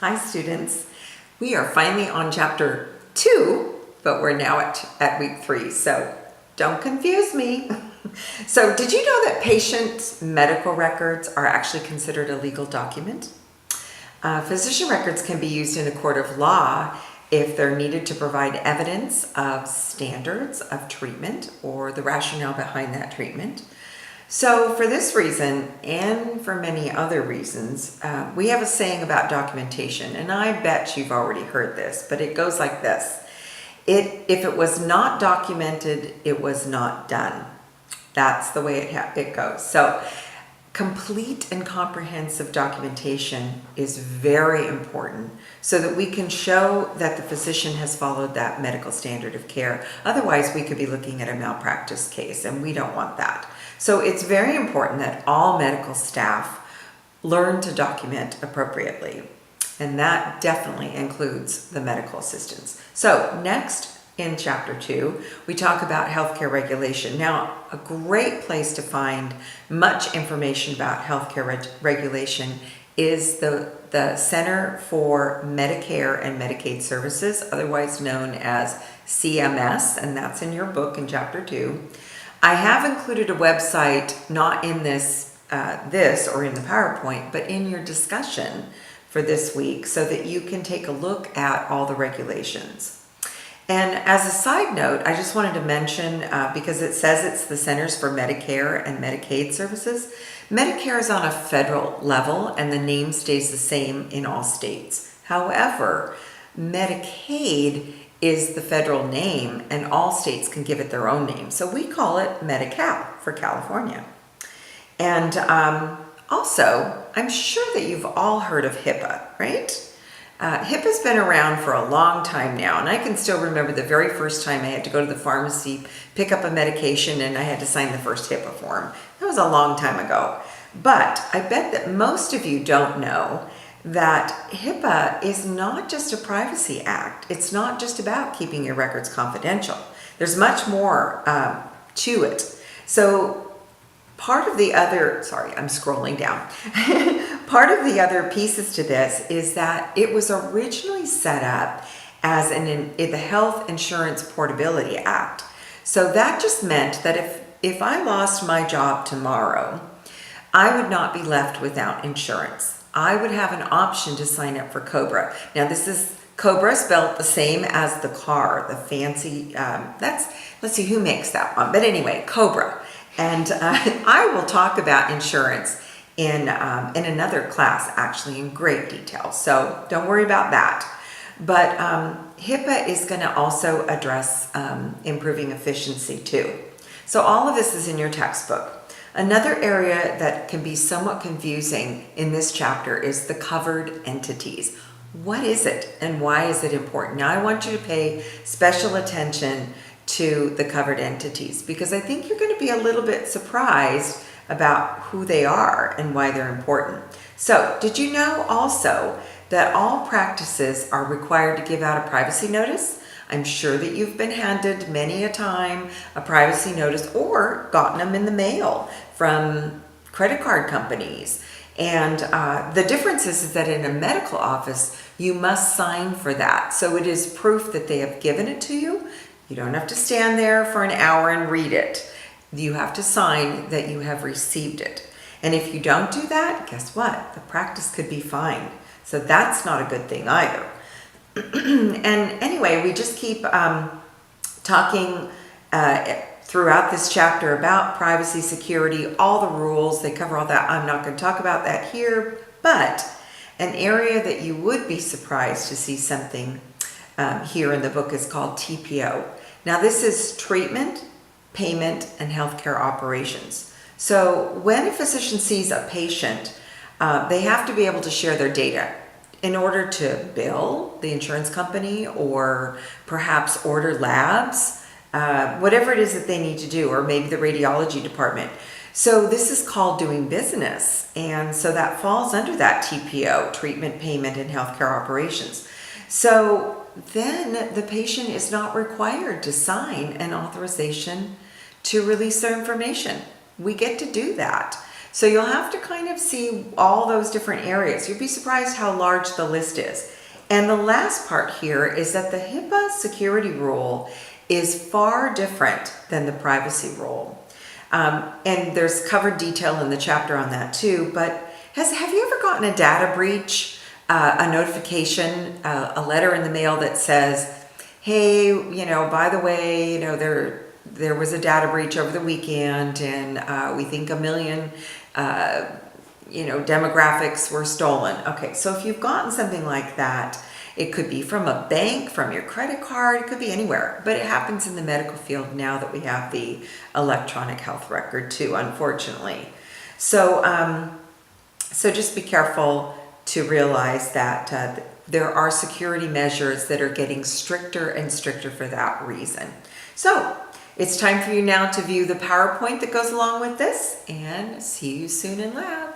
Hi students, we are finally on chapter 2, but we're now at week 3, so don't confuse me. So did you know that patient medical records are actually considered a legal document? Physician records can be used in a court of law if they're needed to provide evidence of standards of treatment or the rationale behind that treatment. So for this reason, and for many other reasons, we have a saying about documentation, and I bet you've already heard this, but it goes like this. If it was not documented, it was not done. That's the way it goes. So complete and comprehensive documentation is very important so that we can show that the physician has followed that medical standard of care. Otherwise, we could be looking at a malpractice case, and we don't want that. So it's very important that all medical staff learn to document appropriately, and that definitely includes the medical assistants. So next, in chapter 2, we talk about healthcare regulation. Now, a great place to find much information about healthcare regulation is the Center for Medicare and Medicaid Services, otherwise known as CMS, and that's in your book in chapter 2. I have included a website, not in this or in the PowerPoint, but in your discussion for this week so that you can take a look at all the regulations. And as a side note, I just wanted to mention, because it says it's the Centers for Medicare and Medicaid Services, Medicare is on a federal level and the name stays the same in all states. However, Medicaid is the federal name and all states can give it their own name. So we call it Medi-Cal for California. And also, I'm sure that you've all heard of HIPAA, right? HIPAA's been around for a long time now, and I can still remember the very first time I had to go to the pharmacy, pick up a medication, and I had to sign the first HIPAA form. That was a long time ago. But I bet that most of you don't know that HIPAA is not just a privacy act. It's not just about keeping your records confidential. There's much more to it. So part of the other, sorry, I'm scrolling down. Part of the other pieces to this is that it was originally set up as the Health Insurance Portability Act. So that just meant that if I lost my job tomorrow, I would not be left without insurance. I would have an option to sign up for COBRA. Now this is COBRA spelled the same as the car, the fancy, let's see who makes that one. But anyway, COBRA. And I will talk about insurance in another class, actually, in great detail. So don't worry about that. But HIPAA is going to also address improving efficiency too. So all of this is in your textbook. Another area that can be somewhat confusing in this chapter is the covered entities. What is it and why is it important? Now I want you to pay special attention to the covered entities because I think you're going to be a little bit surprised about who they are and why they're important. So did you know also that all practices are required to give out a privacy notice? I'm sure that you've been handed many a time a privacy notice or gotten them in the mail from credit card companies. And the difference is that in a medical office, you must sign for that. So it is proof that they have given it to you. You don't have to stand there for an hour and read it. You have to sign that you have received it. And if you don't do that, guess what? The practice could be fined. So that's not a good thing either. And anyway, we just keep talking throughout this chapter about privacy, security, all the rules. They cover all that. I'm not going to talk about that here, but an area that you would be surprised to see something here in the book is called TPO. Now this is treatment, payment, and healthcare operations. So when a physician sees a patient, they have to be able to share their data in order to bill the insurance company or perhaps order labs, whatever it is that they need to do, or maybe the radiology department. So this is called doing business. And so that falls under that TPO, treatment, payment, and healthcare operations. So then the patient is not required to sign an authorization to release their information. We get to do that. So you'll have to kind of see all those different areas. You'd be surprised how large the list is. And the last part here is that the HIPAA security rule is far different than the privacy rule. And there's covered detail in the chapter on that too, but have you ever gotten a data breach, a notification, a letter in the mail that says, hey, by the way, there was a data breach over the weekend, and we think 1 million, demographics were stolen. Okay, so if you've gotten something like that, it could be from a bank, from your credit card, it could be anywhere, but it happens in the medical field now that we have the electronic health record too, unfortunately. So, so just be careful to realize that there are security measures that are getting stricter and stricter for that reason. So it's time for you now to view the PowerPoint that goes along with this, and see you soon in lab.